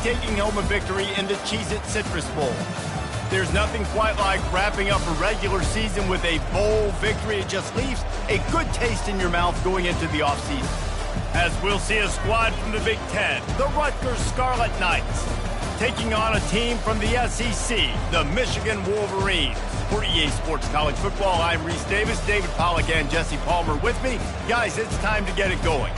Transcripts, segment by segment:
taking home a victory in the Cheez-It Citrus Bowl. There's nothing quite like wrapping up a regular season with a bowl victory. It just leaves a good taste in your mouth going into the offseason. As we'll see a squad from the Big Ten, the Rutgers Scarlet Knights, taking on a team from the SEC, the Michigan Wolverines. For EA Sports College Football, I'm Reese Davis, David Pollack, and Jesse Palmer with me. Guys, it's time to get it going.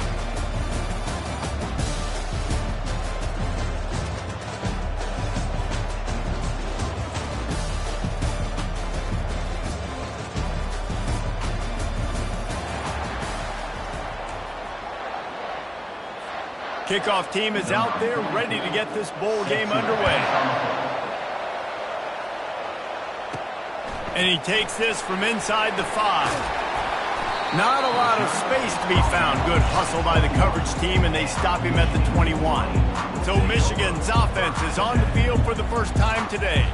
Kickoff team is out there ready to get this bowl game underway. And he takes this from inside the 5. Not a lot of space to be found. Good hustle by the coverage team, and they stop him at the 21. So Michigan's offense is on the field for the first time today.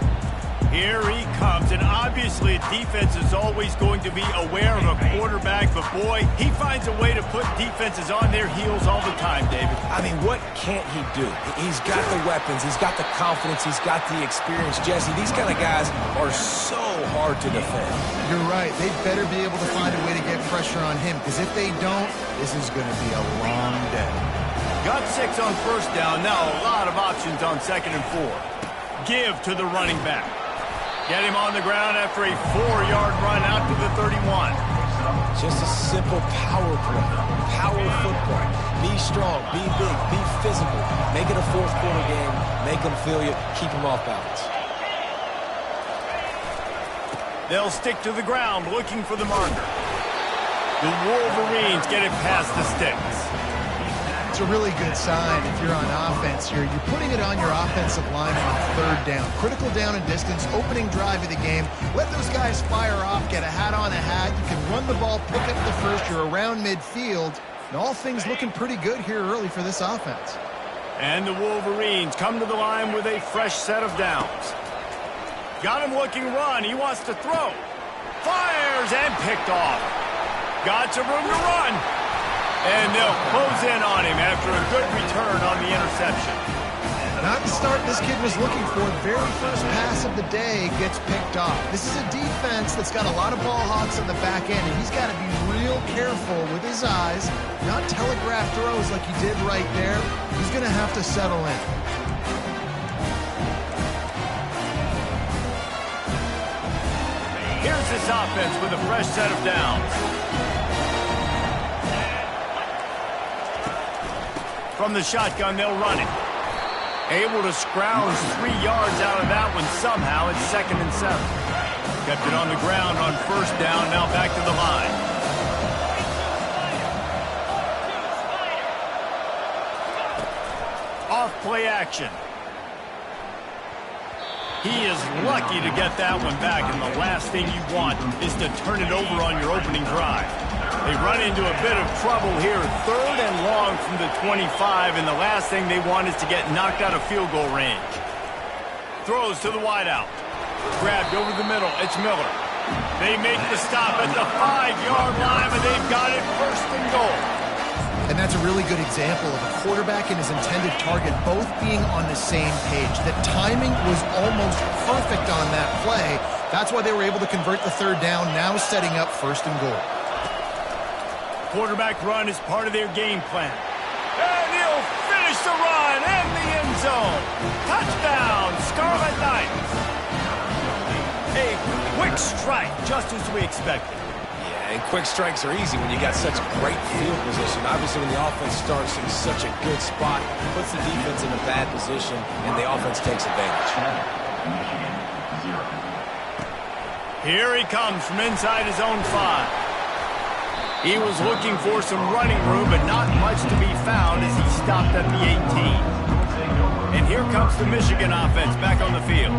Here he comes, and obviously defense is always going to be aware of a quarterback, but boy, he finds a way to put defenses on their heels all the time, David. I mean, what can't he do? He's got the weapons, he's got the confidence, he's got the experience. Jesse, these kind of guys are so hard to defend. You're right. They better be able to find a way to get pressure on him, because if they don't, this is going to be a long day. Got 6 on first down. Now a lot of options on 2nd and 4. Give to the running back. Get him on the ground after a 4-yard run out to the 31. Just a simple power play, power football. Be strong, be big, be physical. Make it a fourth-quarter game. Make them feel you. Keep them off balance. They'll stick to the ground looking for the marker. The Wolverines get it past the sticks. It's a really good sign if you're on offense here. You're putting it on your offensive line on 3rd down. Critical down and distance, opening drive of the game. Let those guys fire off, get a hat on a hat. You can run the ball, pick up the first. You're around midfield. And all things looking pretty good here early for this offense. And the Wolverines come to the line with a fresh set of downs. Got him looking run. He wants to throw. Fires and picked off. Got some room to run. And they'll close in on him after a good return on the interception. Not the start this kid was looking for. The very first pass of the day gets picked off. This is a defense that's got a lot of ball hawks on the back end, and he's got to be real careful with his eyes, not telegraph throws like he did right there. He's going to have to settle in. Here's this offense with a fresh set of downs. From the shotgun, they'll run it. Able to scrounge 3 yards out of that one somehow. It's 2nd and 7. Kept it on the ground on first down, now back to the line. Off play action. He is lucky to get that one back, and the last thing you want is to turn it over on your opening drive. They run into a bit of trouble here. 3rd and long from the 25, and the last thing they want is to get knocked out of field goal range. Throws to the wideout. Grabbed over the middle. It's Miller. They make the stop at the 5-yard line, and they've got it 1st and goal. And that's a really good example of a quarterback and his intended target both being on the same page. The timing was almost perfect on that play. That's why they were able to convert the 3rd down, now setting up 1st and goal. Quarterback run is part of their game plan. And he'll finish the run in the end zone. Touchdown, Scarlet Knights. A quick strike, just as we expected. Yeah, and quick strikes are easy when you got such great field position. Obviously, when the offense starts in such a good spot, puts the defense in a bad position, and the offense takes advantage. Here he comes from inside his own 5. He was looking for some running room, but not much to be found as he stopped at the 18. And here comes the Michigan offense back on the field.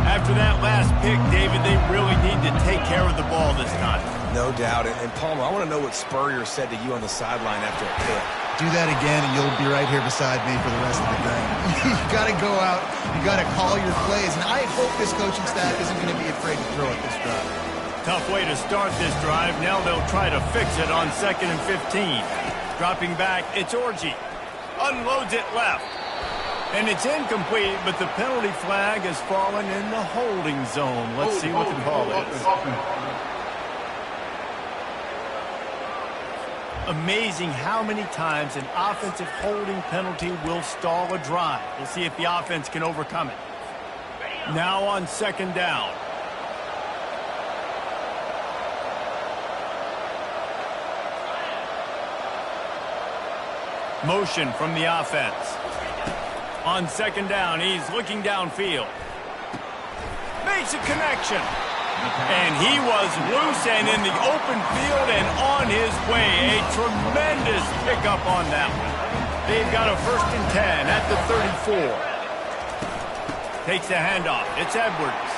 After that last pick, David, they really need to take care of the ball this time. No doubt. And Palmer, I want to know what Spurrier said to you on the sideline after a pick. Do that again, and you'll be right here beside me for the rest of the game. You got to go out. You got to call your plays. And I hope this coaching staff isn't going to be afraid to throw at this drive. Tough way to start this drive. Now they'll try to fix it on 2nd and 15. Dropping back, it's Orji. Unloads it left. And it's incomplete, but the penalty flag has fallen in the holding zone. Let's see what the call is. Amazing how many times an offensive holding penalty will stall a drive. We'll see if the offense can overcome it. Now on second down. Motion from the offense. On second down, he's looking downfield. Makes a connection. And he was loose and in the open field and on his way. A tremendous pickup on that one. They've got a 1st and 10 at the 34. Takes the handoff. It's Edwards.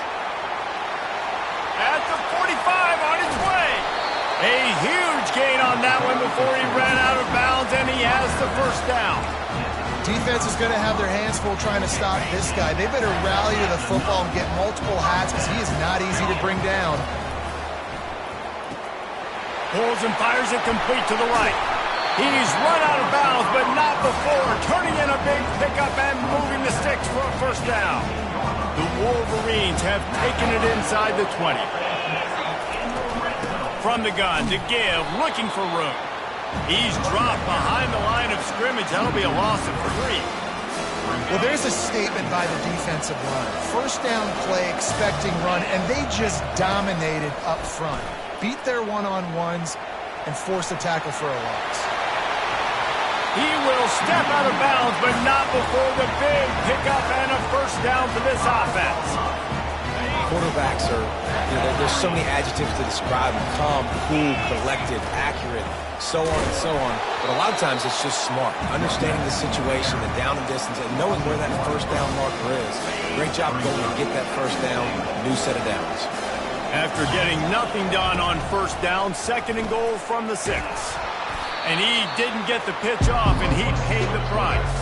At the 45 on his way. A huge gain on that one before he ran out of bounds, and he has the 1st down. Defense is going to have their hands full trying to stop this guy. They better rally to the football and get multiple hats because he is not easy to bring down. Pulls and fires it complete to the right. He's run out of bounds, but not before turning in a big pickup and moving the sticks for a 1st down. The Wolverines have taken it inside the 20. From the gun to give, looking for room. He's dropped behind the line of scrimmage. That'll be a loss of 3. Well, there's a statement by the defensive line. 1st down play, expecting run, and they just dominated up front. Beat their one-on-ones and forced a tackle for a loss. He will step out of bounds, but not before the big pickup and a 1st down for this offense. Quarterbacks are, there's so many adjectives to describe them. Calm, cool, collected, accurate, so on and so on. But a lot of times it's just smart. Understanding the situation, the down and distance, and knowing where that 1st down marker is. Great job going to get that 1st down, new set of downs. After getting nothing done on 1st down, 2nd and goal from the 6. And he didn't get the pitch off, and he paid the price.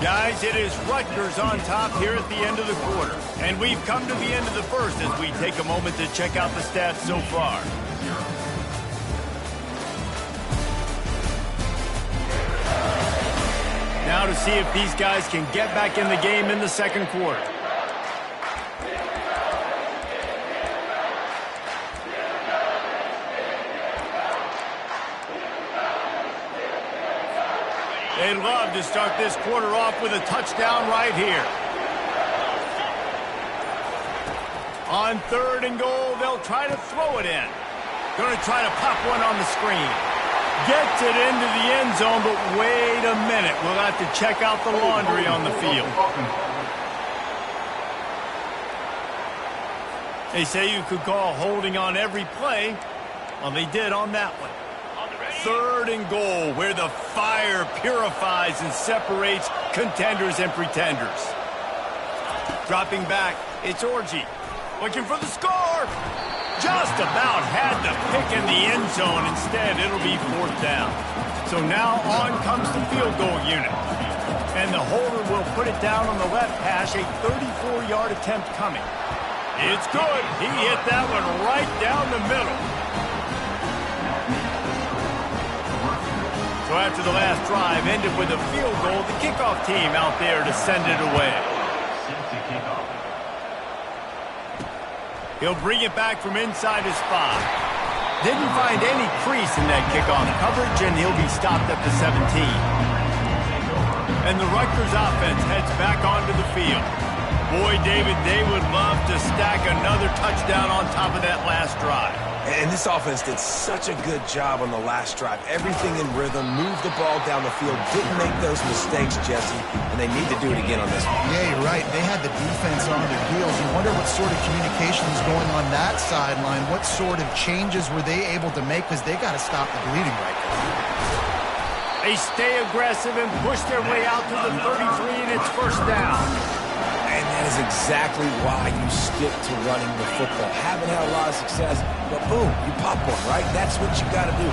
Guys, it is Rutgers on top here at the end of the quarter. And we've come to the end of the 1st as we take a moment to check out the stats so far. Now to see if these guys can get back in the game in the 2nd quarter. They'd love to start this quarter off with a touchdown right here. On 3rd and goal, they'll try to throw it in. Going to try to pop one on the screen. Gets it into the end zone, but wait a minute. We'll have to check out the laundry on the field. They say you could call holding on every play. Well, they did on that one. 3rd and goal, where the fire purifies and separates contenders and pretenders. Dropping back, it's Orji. Looking for the score. Just about had the pick in the end zone. Instead, it'll be 4th down. So now on comes the field goal unit. And the holder will put it down on the left hash, a 34-yard attempt coming. It's good. He hit that one right down the middle. So after the last drive ended with a field goal, the kickoff team out there to send it away. He'll bring it back from inside his spot. Didn't find any crease in that kickoff coverage, and he'll be stopped at the 17. And the Rutgers offense heads back onto the field. Boy, David, they would love to stack another touchdown on top of that last drive. And this offense did such a good job on the last drive. Everything in rhythm, moved the ball down the field, didn't make those mistakes, Jesse, and they need to do it again on this one. Yeah, you're right. They had the defense on their heels. You wonder what sort of communication is going on that sideline. What sort of changes were they able to make, because they got to stop the bleeding right now. They stay aggressive and push their way out to the 33, and it's 1st down. And that is exactly why you stick to running the football. Haven't had a lot of success, but boom, you pop one, right? That's what you got to do.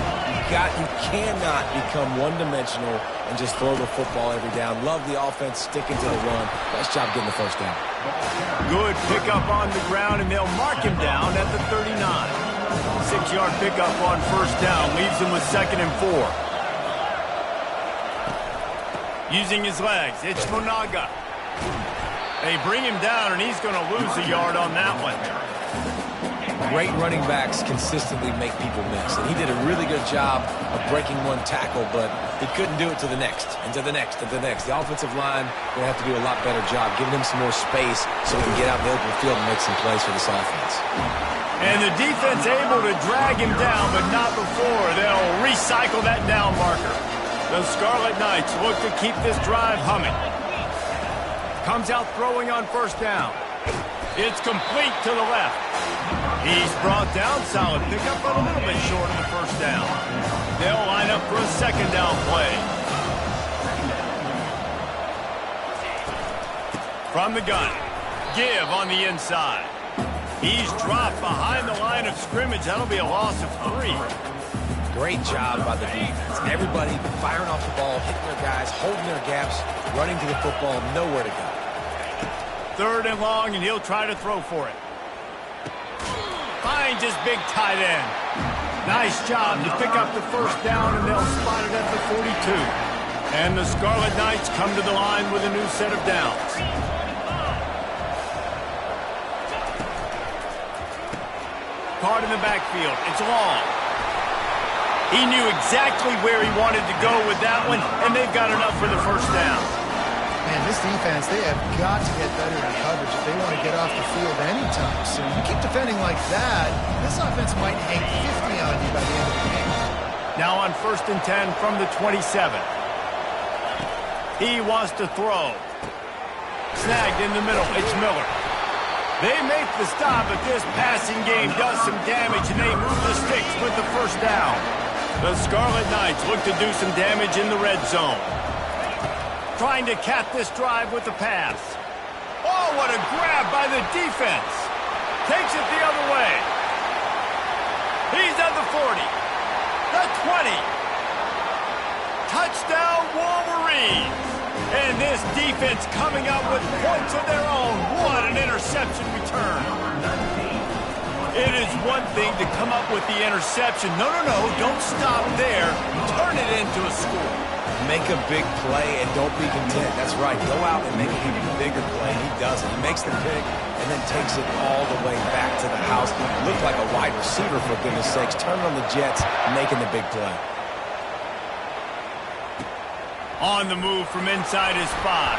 You cannot become one-dimensional and just throw the football every down. Love the offense sticking to the run. Nice job getting the first down. Good pickup on the ground, and they'll mark him down at the 39. 6-yard pickup on first down leaves him with 2nd and 4. Using his legs, it's Mugga. They bring him down, and he's going to lose a yard on that one. Great running backs consistently make people miss, and he did a really good job of breaking one tackle, but he couldn't do it to the next, and to the next, and to the next. The offensive line will have to do a lot better job giving him some more space so he can get out in the open field and make some plays for this offense. And the defense able to drag him down, but not before. They'll recycle that down marker. The Scarlet Knights look to keep this drive humming. Comes out throwing on first down. It's complete to the left. He's brought down, solid pickup, but a little bit short of the first down. They'll line up for a 2nd down play. From the gun, give on the inside. He's dropped behind the line of scrimmage. That'll be a loss of 3. Great job by the defense. Everybody firing off the ball, hitting their guys, holding their gaps, running to the football, nowhere to go. 3rd and long, and he'll try to throw for it. Finds his big tight end. Nice job to pick up the first down, and they'll spot it at the 42. And the Scarlet Knights come to the line with a new set of downs. Caught in the backfield. It's long. He knew exactly where he wanted to go with that one, and they've got enough for the first down. Man, this defense, they have got to get better in coverage if they want to get off the field anytime soon. You keep defending like that, this offense might hang 50 on you by the end of the game. Now on 1st and 10 from the 27. He wants to throw. Snagged in the middle. It's Miller. They make the stop, but this passing game does some damage, and they move the sticks with the first down. The Scarlet Knights look to do some damage in the red zone. Trying to cap this drive with the pass. Oh, what a grab by the defense. Takes it the other way. He's at the 40. The 20. Touchdown, Wolverines. And this defense coming up with points of their own. What an interception return. It is one thing to come up with the interception. No, don't stop there. Turn it into a score. Make a big play and don't be content. That's right. Go out and make an even bigger play. He does it. He makes the pick and then takes it all the way back to the house. Looked like a wide receiver, for goodness sakes. Turning on the Jets, making the big play. On the move from inside his spot.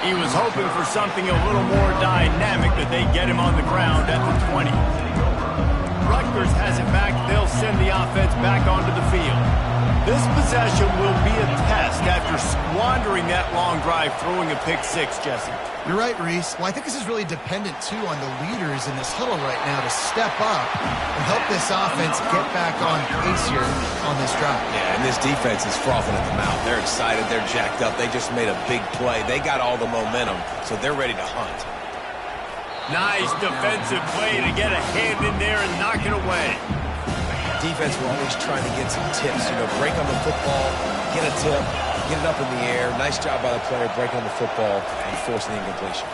He was hoping for something a little more dynamic, but they get him on the ground at the 20. Rutgers has it back. They'll send the offense back onto the field. This possession will be a test after squandering that long drive, throwing a pick 6, Jesse. You're right, Reese. Well, I think this is really dependent, too, on the leaders in this huddle right now to step up and help this offense get back on pace here on this drive. Yeah, and this defense is frothing at the mouth. They're excited. They're jacked up. They just made a big play. They got all the momentum, so they're ready to hunt. Nice defensive play to get a hand in there and knock it away. Defense were always trying to get some tips, break on the football, get a tip, get it up in the air. Nice job by the player breaking on the football and forcing the incompletion.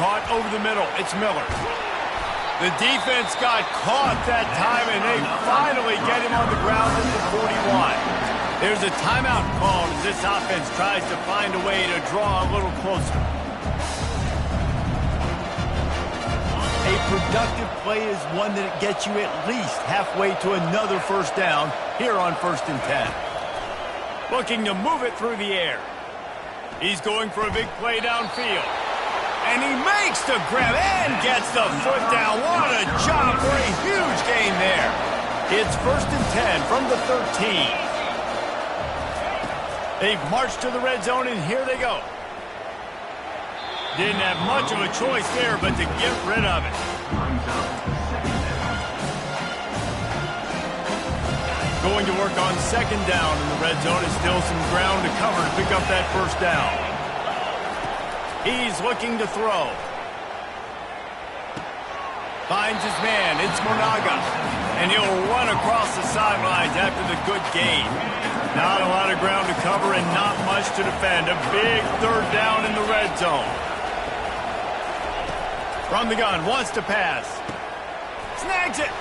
Caught over the middle. It's Miller. The defense got caught that time, and they finally get him on the ground at the 41. There's a timeout called as this offense tries to find a way to draw a little closer. A productive play is one that gets you at least halfway to another first down here on 1st and 10. Looking to move it through the air. He's going for a big play downfield. And he makes the grab and gets the foot down. What a job for a huge gain there. It's 1st and 10 from the 13. They've marched to the red zone, and here they go. Didn't have much of a choice there, but to get rid of it. Going to work on 2nd down in the red zone. Is still some ground to cover to pick up that first down. He's looking to throw. Finds his man. It's Mugga. And he'll run across the sidelines after the good gain. Not a lot of ground to cover and not much to defend. A big third down in the red zone. From the gun, wants to pass. Snags it.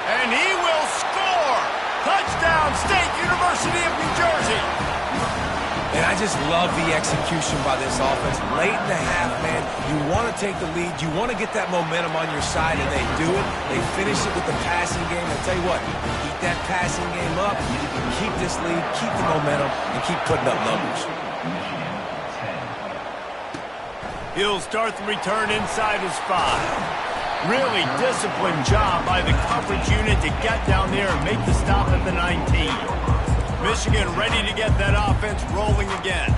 And he will score. Touchdown, State University of New Jersey. And I just love the execution by this offense. Late in the half, man, you want to take the lead. You want to get that momentum on your side, and they do it. They finish it with the passing game. I'll tell you what, keep that passing game up. You can keep this lead, keep the momentum, and keep putting up numbers. He'll start the return inside his 5. Really disciplined job by the coverage unit to get down there and make the stop at the 19. Michigan ready to get that offense rolling again.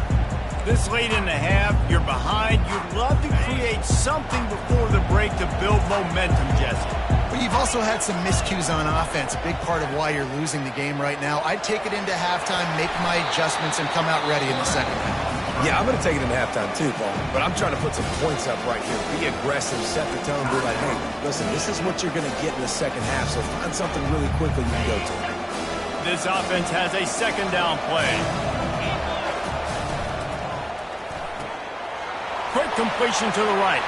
This late in the half, you're behind. You'd love to create something before the break to build momentum, Jesse. But you've also had some miscues on offense, a big part of why you're losing the game right now. I'd take it into halftime, make my adjustments, and come out ready in the second half. Yeah, I'm going to take it into halftime too, Paul. But I'm trying to put some points up right here. Be aggressive, set the tone, be like, hey, listen, this is what you're going to get in the second half, so find something really quickly you can go to. This offense has a second down play. Quick completion to the right.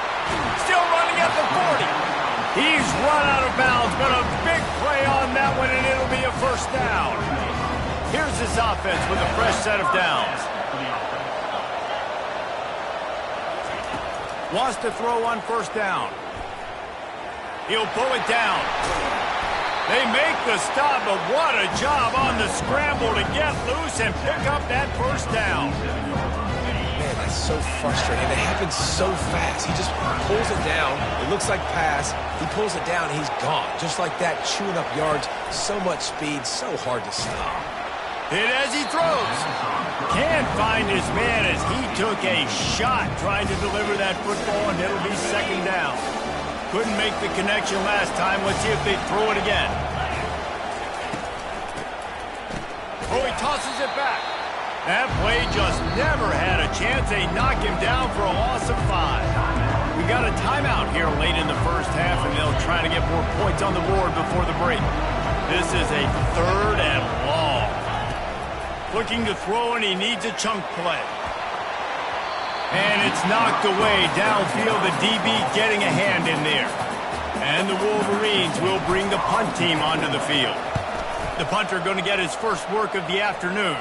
Still running at the 40. He's run out of bounds, but a big play on that one, and it'll be a first down. Here's this offense with a fresh set of downs. Wants to throw on first down. He'll pull it down. They make the stop, but what a job on the scramble to get loose and pick up that first down. Man, that's so frustrating. It happens so fast. He just pulls it down. It looks like pass. He pulls it down, and he's gone. Just like that, chewing up yards. So much speed, so hard to stop. Hit as he throws. Can't find his man as he took a shot trying to deliver that football, and it'll be second down. Couldn't make the connection last time. Let's see if they throw it again. Oh, he tosses it back. That play just never had a chance. They knock him down for a loss of 5. We got a timeout here late in the first half, and they'll try to get more points on the board before the break. This is a third and long. Looking to throw, and he needs a chunk play. And it's knocked away downfield. The DB getting a hand in there. And the Wolverines will bring the punt team onto the field. The punter going to get his first work of the afternoon.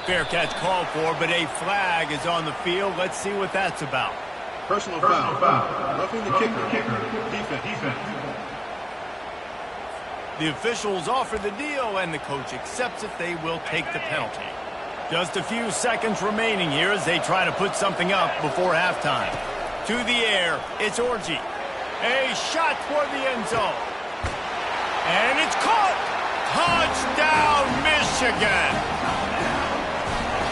Fair catch called for, but a flag is on the field. Let's see what that's about. Personal foul. Roughing the kicker. Defense. The officials offer the deal, and the coach accepts it. They will take the penalty. Just a few seconds remaining here as they try to put something up before halftime. To the air, it's Orji. A shot toward the end zone. And it's caught! Touchdown, Michigan!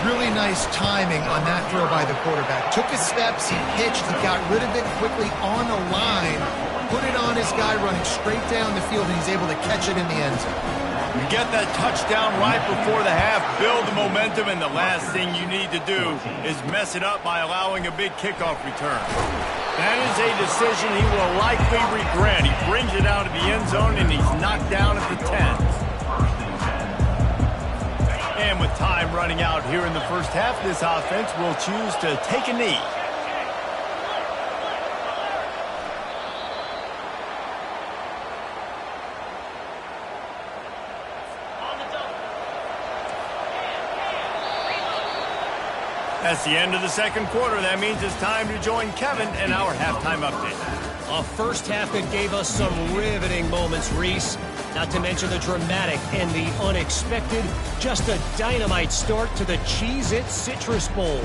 Really nice timing on that throw by the quarterback. Took his steps, he pitched, he got rid of it quickly on the line, put it on his guy running straight down the field, and he's able to catch it in the end zone. You get that touchdown right before the half, build the momentum, and the last thing you need to do is mess it up by allowing a big kickoff return. That is a decision he will likely regret. He brings it out of the end zone, and he's knocked down at the 10. And with time running out here in the first half, this offense will choose to take a knee. That's the end of the second quarter. That means it's time to join Kevin and our halftime update. A first half that gave us some riveting moments, Reese. Not to mention the dramatic and the unexpected. Just a dynamite start to the Cheez-It Citrus Bowl.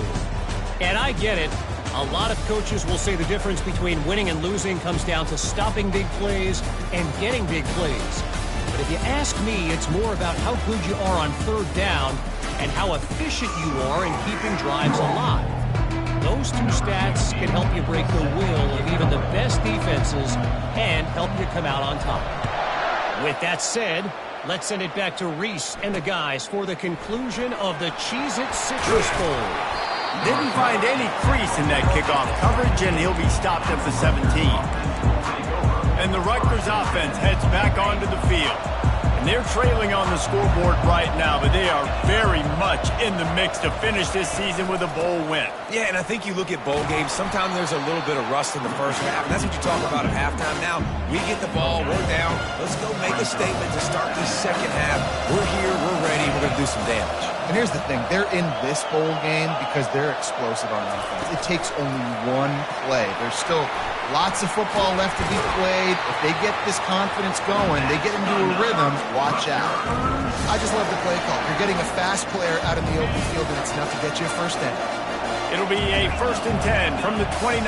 And I get it. A lot of coaches will say the difference between winning and losing comes down to stopping big plays and getting big plays. But if you ask me, it's more about how good you are on third down and how efficient you are in keeping drives alive. Those two stats can help you break the will of even the best defenses and help you come out on top. With that said, let's send it back to Reese and the guys for the conclusion of the Cheez-It Citrus Bowl. Didn't find any crease in that kickoff coverage, and he'll be stopped at the 17. And And the Rutgers offense heads back onto the field. And they're trailing on the scoreboard right now, but they are very much in the mix to finish this season with a bowl win. Yeah, and I think you look at bowl games, sometimes there's a little bit of rust in the first half, and that's what you talk about at halftime. Now, we get the ball, we're down, let's go make a statement to start this second half. We're here, we're ready, we're going to do some damage. And here's the thing, they're in this bowl game because they're explosive on offense. It takes only one play. There's still lots of football left to be played. If they get this confidence going, they get into a rhythm, watch out. I just love the play call. You're getting a fast player out in the open field, and it's enough to get you a first down. It'll be a 1st and 10 from the 29.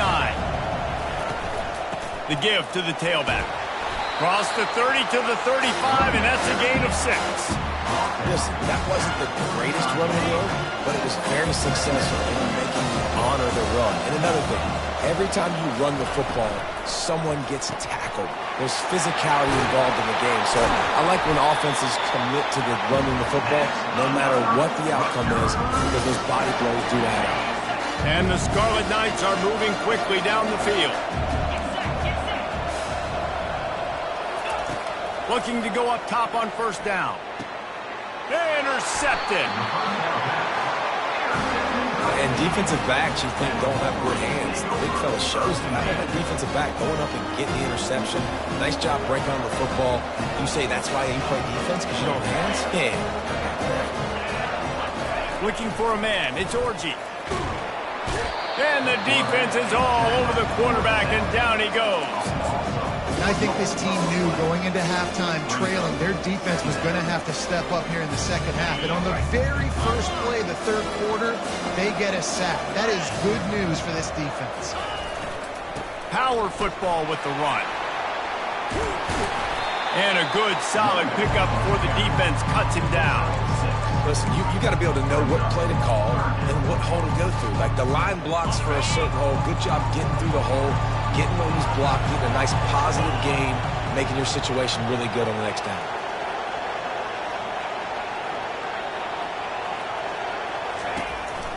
The give to the tailback. Cross the 30 to the 35, and that's a gain of 6. Listen, that wasn't the greatest run in the world, but it was very successful in making you honor the run. And another thing, every time you run the football, someone gets tackled. There's physicality involved in the game. So I like when offenses commit to the running the football, no matter what the outcome is, because those body blows do add up. And the Scarlet Knights are moving quickly down the field. Looking to go up top on 1st down. Intercepted. And defensive backs, you think, don't have good hands. The big fella shows them. How about that defensive back going up and getting the interception? Nice job breaking on the football. You say that's why you play defense, because you don't have hands? Yeah. Looking for a man. It's Orji. And the defense is all over the quarterback, and down he goes. I think this team knew going into halftime trailing, their defense was going to have to step up here in the second half. And on the very first play, the 3rd quarter, they get a sack. That is good news for this defense. Power football with the run. And a good, solid pickup before the defense cuts him down. Listen, you got to be able to know what play to call and what hole to go through. Like the line blocks for a certain hole. Good job getting through the hole, getting on these blocks, getting a nice positive gain, making your situation really good on the next down.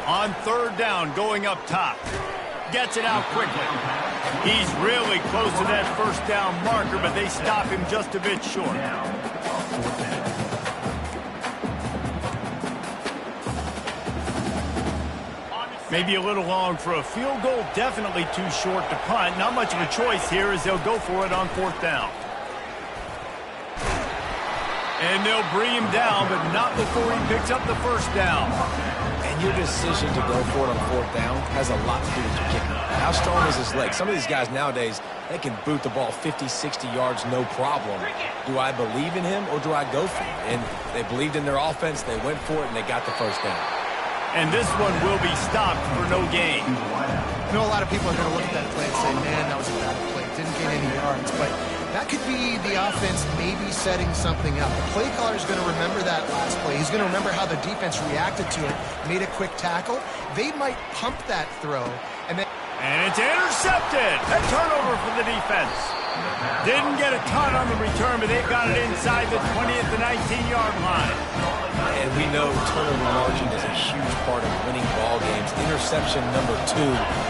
On 3rd down, going up top. Gets it out quickly. He's really close to that 1st down marker, but they stop him just a bit short. Maybe a little long for a field goal, definitely too short to punt. Not much of a choice here as they'll go for it on 4th down. And they'll bring him down, but not before he picks up the 1st down. And your decision to go for it on 4th down has a lot to do with your kicker. How strong is his leg? Some of these guys nowadays, they can boot the ball 50, 60 yards, no problem. Do I believe in him or do I go for it? And they believed in their offense, they went for it, and they got the 1st down. And this one will be stopped for no gain. I know a lot of people are going to look at that play and say, man, that was a bad play. Didn't gain any yards. But that could be the offense maybe setting something up. The play caller is going to remember that last play. He's going to remember how the defense reacted to it, made a quick tackle. They might pump that throw. And it's intercepted. A turnover for the defense. Didn't get a ton on the return, but they've got it inside the 20 at the 19-yard line. And we know turnover margin is a huge part of winning ball games. Interception number 2.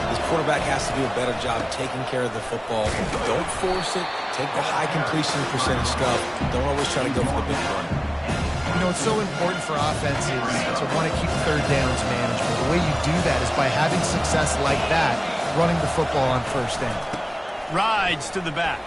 This quarterback has to do a better job taking care of the football. Don't force it. Take the high completion percentage stuff. Don't always try to go for the big run. You know, it's so important for offenses to want to keep 3rd downs manageable. The way you do that is by having success like that, running the football on 1st down. Rides to the back.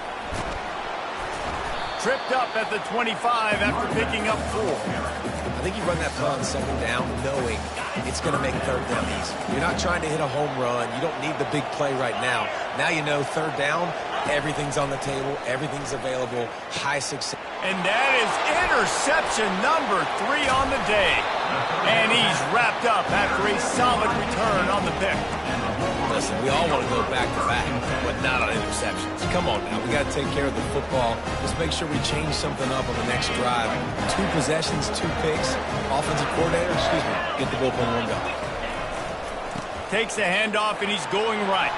Tripped up at the 25 after picking up 4. I think you run that play on 2nd down knowing it's going to make 3rd down easy. You're not trying to hit a home run. You don't need the big play right now. Now you know 3rd down, everything's on the table, everything's available, high success. And that is interception number 3 on the day. And he's wrapped up after a solid return on the pick. Listen, we all want to go back-to-back, but not on interceptions. Come on now, we got to take care of the football. Just make sure we change something up on the next drive. 2 possessions, 2 picks. Offensive coordinator, get the bullpen one going. Takes the handoff, and he's going right.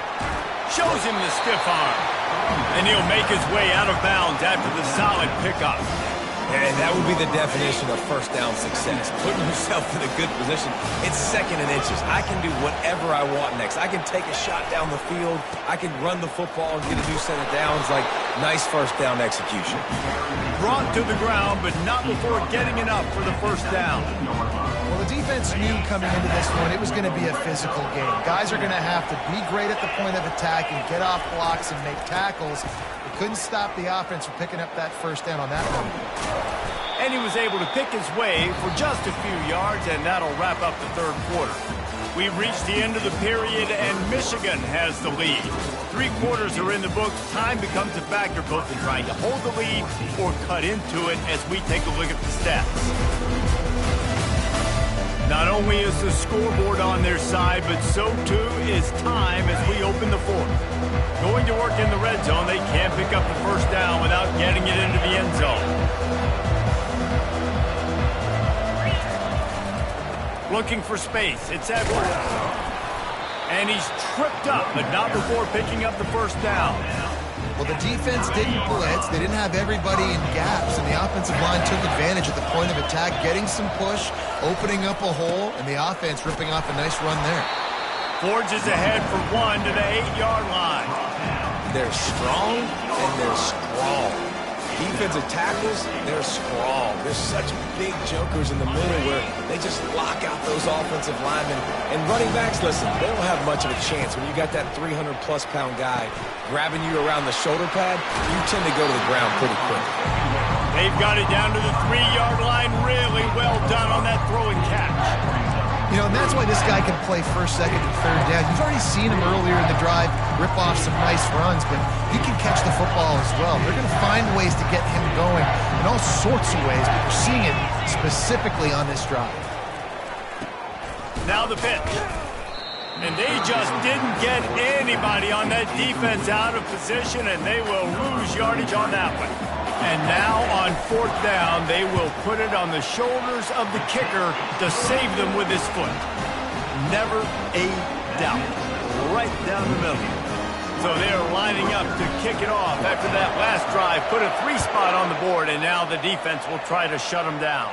Shows him the stiff arm. And he'll make his way out of bounds after the solid pickup. And that would be the definition of first down success. Putting yourself in a good position. It's second and inches. I can do whatever I want next. I can take a shot down the field. I can run the football and get a new set of downs. Like, nice first down execution. Brought to the ground, but not before getting enough for the first down. Well, the defense knew coming into this one it was going to be a physical game. Guys are going to have to be great at the point of attack and get off blocks and make tackles. They couldn't stop the offense from picking up that first down on that one. And he was able to pick his way for just a few yards, and that'll wrap up the third quarter. We've reached the end of the period, and Michigan has the lead. 3 quarters are in the books. Time becomes a factor both in trying to hold the lead or cut into it as we take a look at the stats. Not only is the scoreboard on their side, but so too is time as we open the fourth. Going to work in the red zone, they can't pick up the first down without getting it into the end zone. Looking for space, it's Edwards. And he's tripped up, but not before picking up the first down. Well, the defense didn't blitz. They didn't have everybody in gaps, and the offensive line took advantage at the point of attack, getting some push, opening up a hole, and the offense ripping off a nice run there. Forges ahead for 1 to the 8-yard line. They're strong and they're strong. Defensive tackles, they're strong. There's such big jokers in the middle where they just lock out those offensive linemen. And running backs, listen, they don't have much of a chance. When you got that 300-plus pound guy grabbing you around the shoulder pad, you tend to go to the ground pretty quick. They've got it down to the 3-yard line. Really well done on that throw and catch. You know, and that's why this guy can play first, second, and third down. You've already seen him earlier in the drive rip off some nice runs, but he can catch the football as well. They're going to find ways to get him going in all sorts of ways, but we're seeing it specifically on this drive. Now the pitch. And they just didn't get anybody on that defense out of position, and they will lose yardage on that one. And now on 4th down, they will put it on the shoulders of the kicker to save them with his foot. Never a doubt. Right down the middle. So they're lining up to kick it off after that last drive. Put a 3-spot on the board, and now the defense will try to shut them down.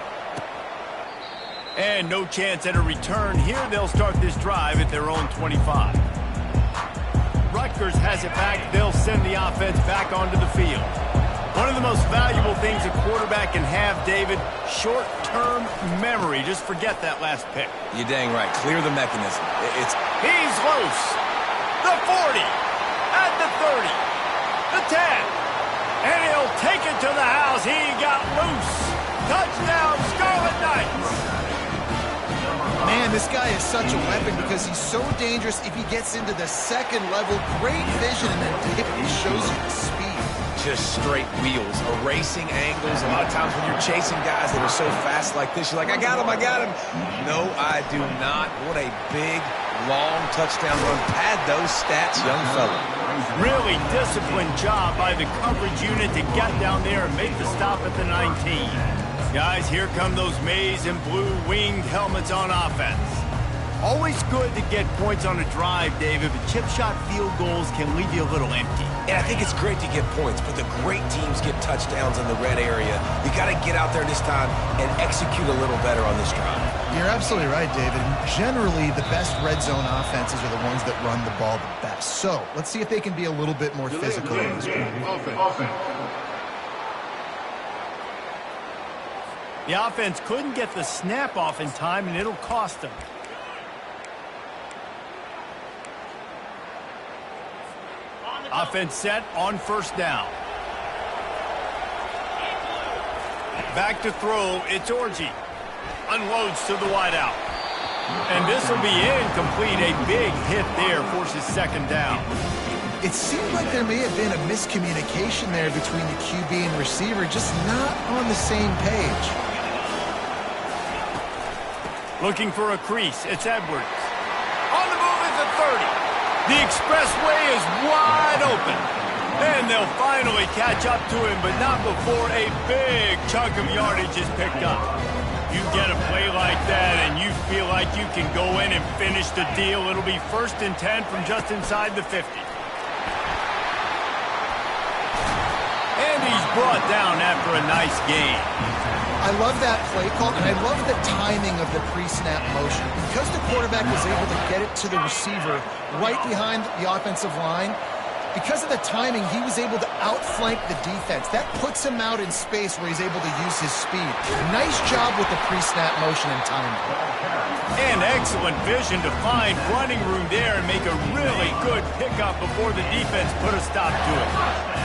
And no chance at a return here. They'll start this drive at their own 25. Rutgers has it back. They'll send the offense back onto the field. One of the most valuable things a quarterback can have, David, short-term memory. Just forget that last pick. You're dang right. Clear the mechanism. He's loose. The 40. At the 30. The 10. And he'll take it to the house. He got loose. Touchdown, Scarlet Knights. Man, this guy is such a weapon because he's so dangerous if he gets into the second level. Great vision, and then he shows you the speed. Just straight wheels, erasing angles. A lot of times when you're chasing guys that are so fast like this, you're like, I got him, I got him. No, I do not. What a big, long touchdown run. Pad those stats, young fella. Really disciplined job by the coverage unit to get down there and make the stop at the 19. Guys, here come those maize and blue winged helmets on offense. Always good to get points on a drive, David, but chip shot field goals can leave you a little empty. And I think it's great to get points, but the great teams get touchdowns in the red area. You got to get out there this time and execute a little better on this drive. You're absolutely right, David. And generally, the best red zone offenses are the ones that run the ball the best. So let's see if they can be a little bit more physical in this game. The offense couldn't get the snap off in time, and it'll cost them. Offense set on 1st down. Back to throw, it's Orji. Unloads to the wideout. And this will be incomplete. A big hit there forces 2nd down. It seemed like there may have been a miscommunication there between the QB and receiver, just not on the same page. Looking for a crease, it's Edwards. On the move is the 30. The expressway is wide open. And they'll finally catch up to him, but not before a big chunk of yardage is picked up. You get a play like that and you feel like you can go in and finish the deal. It'll be 1st and 10 from just inside the 50. And he's brought down after a nice gain. I love that play call, and I love the timing of the pre-snap motion. Because the quarterback was able to get it to the receiver right behind the offensive line, because of the timing, he was able to outflank the defense. That puts him out in space where he's able to use his speed. Nice job with the pre-snap motion and timing. And excellent vision to find running room there and make a really good pickup before the defense put a stop to it.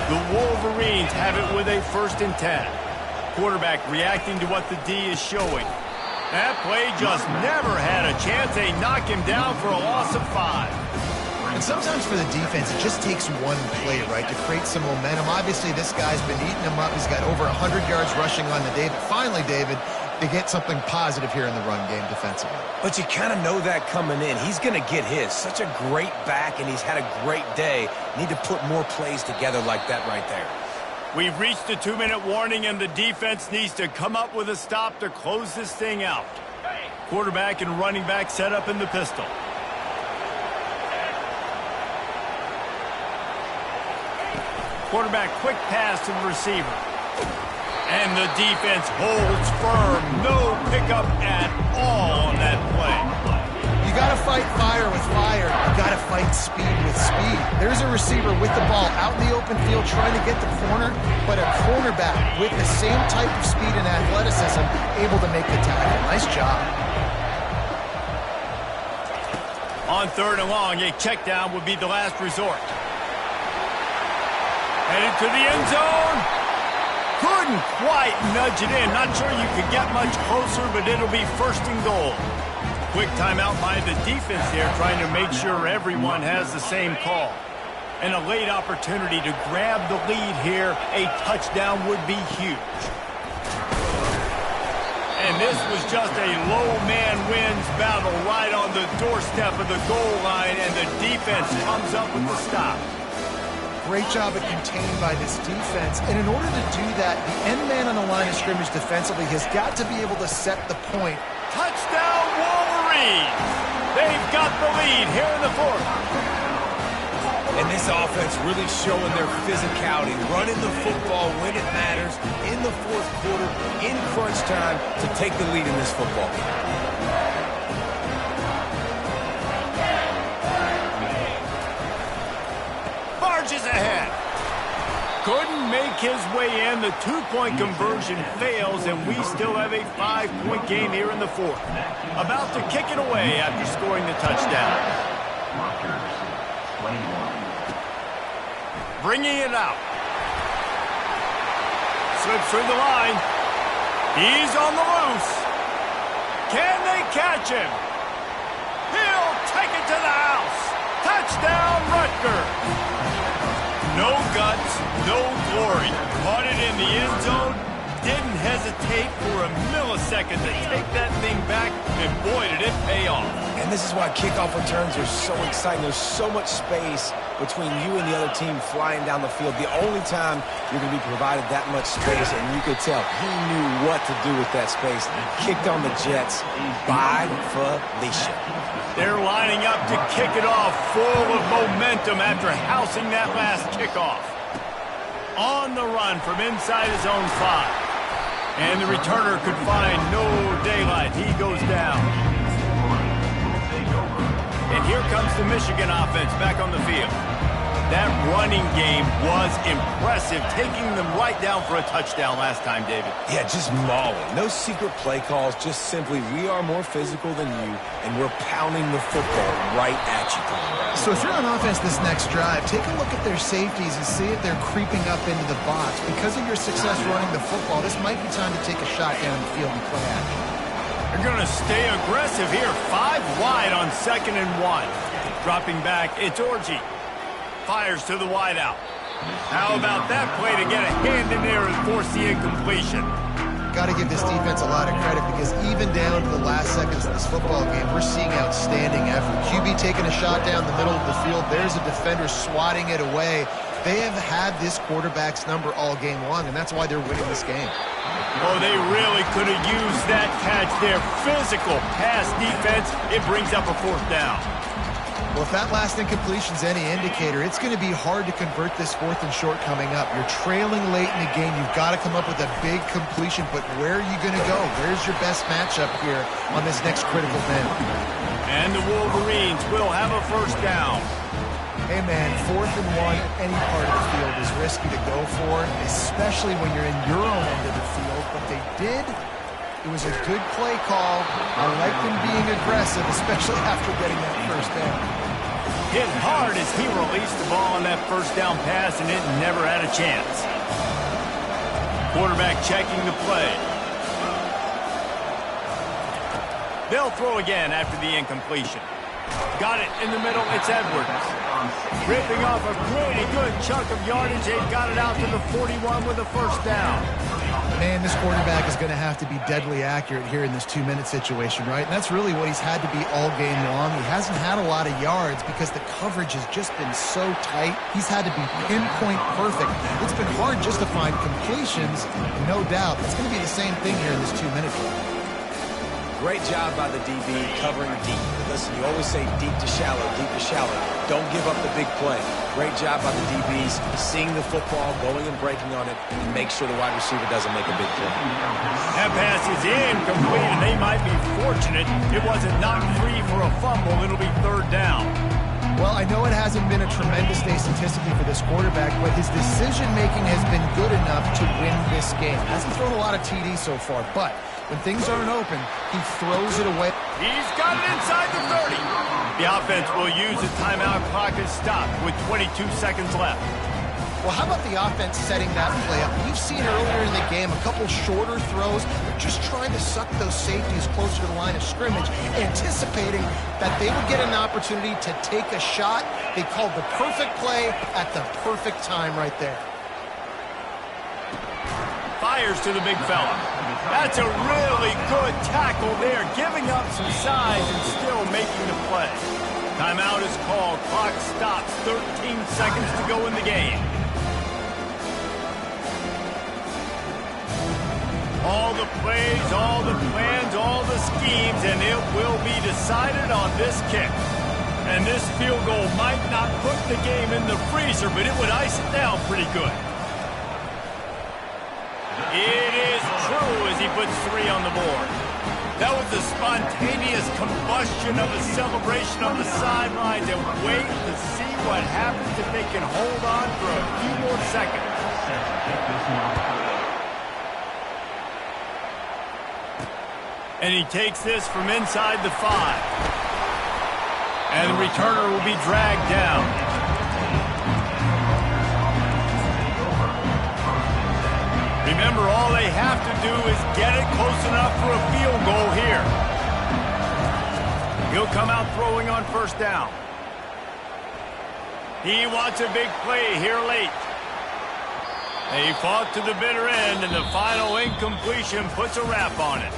The Wolverines have it with a 1st and 10. Quarterback reacting to what the D is showing. That play just never had a chance. They knock him down for a loss of 5. And sometimes for the defense, it just takes one play, right, to create some momentum. Obviously, this guy's been eating him up. He's got over 100 yards rushing on the day. But finally, David, they get something positive here in the run game defensively. But you kind of know that coming in. He's going to get his. Such a great back, and he's had a great day. Need to put more plays together like that right there. We've reached the 2-minute warning, and the defense needs to come up with a stop to close this thing out. Quarterback and running back set up in the pistol. Quarterback quick pass to the receiver. And the defense holds firm. No pickup at all on that play. You got to fight fire with fire. You got to fight speed with speed. There's a receiver with the ball out in the open field trying to get the corner, but a cornerback with the same type of speed and athleticism able to make the tackle. Nice job. On 3rd and long, a check down would be the last resort. Headed to the end zone. Couldn't quite nudge it in. Not sure you could get much closer, but it'll be 1st and goal. Quick timeout by the defense there, trying to make sure everyone has the same call. And a late opportunity to grab the lead here. A touchdown would be huge. And this was just a low man wins battle right on the doorstep of the goal line, and the defense comes up with the stop. Great job at contained by this defense. And in order to do that, the end man on the line of scrimmage defensively has got to be able to set the point. Touchdown, Wolverines! They've got the lead here in the 4th. And this offense really showing their physicality, running the football when it matters, in the 4th quarter, in crunch time, to take the lead in this football game. Barges ahead. Couldn't make his way in. The 2-point conversion fails, and we still have a 5-point game here in the 4th. About to kick it away after scoring the touchdown. Bringing it out. Slips through the line. He's on the loose. Can they catch him? He'll take it to the house. Touchdown, Rutgers. No guts, no glory. Caught it in the end zone. Didn't hesitate for a millisecond to take that thing back, and boy, did it pay off. And this is why kickoff returns are so exciting. There's so much space between you and the other team flying down the field. The only time you're going to be provided that much space, and you could tell he knew what to do with that space. Kicked on the Jets by Felicia. They're lining up to kick it off full of momentum after housing that last kickoff. On the run from inside his own 5. And the returner could find no daylight. He goes down. And here comes the Michigan offense back on the field. That running game was impressive, taking them right down for a touchdown last time, David. Yeah, just mauling. No secret play calls, just simply we are more physical than you, and we're pounding the football right at you. So if you're on offense this next drive, take a look at their safeties and see if they're creeping up into the box. Because of your success running the football, this might be time to take a shot down the field and play action. They're going to stay aggressive here. 5 wide on 2nd and 1. Dropping back, it's Orji. Fires to the wideout. How about that play to get a hand in there and force the incompletion? Got to give this defense a lot of credit because even down to the last seconds of this football game, we're seeing outstanding effort. QB taking a shot down the middle of the field. There's a defender swatting it away. They have had this quarterback's number all game long, and that's why they're winning this game. Oh, they really could have used that catch there. Physical pass defense. It brings up a 4th down. Well, if that last incompletion's any indicator, it's going to be hard to convert this 4th and short coming up. You're trailing late in the game. You've got to come up with a big completion, but where are you going to go? Where's your best matchup here on this next critical down? And the Wolverines will have a first down. Hey, man, 4th and 1 at any part of the field is risky to go for, especially when you're in your own end of the field, but they did. It was a good play call. I like them being aggressive, especially after getting that first down. Hit hard as he released the ball on that first down pass, and it never had a chance. Quarterback checking the play. They'll throw again after the incompletion. Got it in the middle. It's Edwards. Ripping off a pretty good chunk of yardage. They've got it out to the 41 with a first down. Man, this quarterback is going to have to be deadly accurate here in this 2-minute situation, right? And that's really what he's had to be all game long. He hasn't had a lot of yards because the coverage has just been so tight. He's had to be pinpoint perfect. It's been hard just to find completions, and no doubt it's going to be the same thing here in this 2-minute drill. Great job by the DB covering deep. Listen, you always say deep to shallow, deep to shallow. Don't give up the big play. Great job by the DBs, seeing the football, going and breaking on it, and make sure the wide receiver doesn't make a big play. That pass is incomplete, and they might be fortunate it wasn't knocked free for a fumble. It'll be 3rd down. Well, I know it hasn't been a tremendous day statistically for this quarterback, but his decision-making has been good enough to win this game. Hasn't thrown a lot of TDs so far, but when things aren't open, he throws it away. He's got it inside the 30. The offense will use the timeout. Clock is stopped with 22 seconds left. Well, how about the offense setting that play up? We've seen earlier in the game a couple shorter throws. They're just trying to suck those safeties closer to the line of scrimmage, anticipating that they would get an opportunity to take a shot. They called the perfect play at the perfect time right there. Fires to the big fella. That's a really good tackle there, giving up some size and still making the play. Timeout is called. Clock stops. 13 seconds to go in the game. All the plays, all the plans, all the schemes, and it will be decided on this kick. And this field goal might not put the game in the freezer, but it would ice it down pretty good. It is true as he puts 3 on the board. That was a spontaneous combustion of a celebration on the sidelines, and wait to see what happens if they can hold on for a few more seconds. And he takes this from inside the 5. And the returner will be dragged down. Remember, all they have to do is get it close enough for a field goal here. He'll come out throwing on first down. He wants a big play here late. They fought to the bitter end, and the final incompletion puts a wrap on it.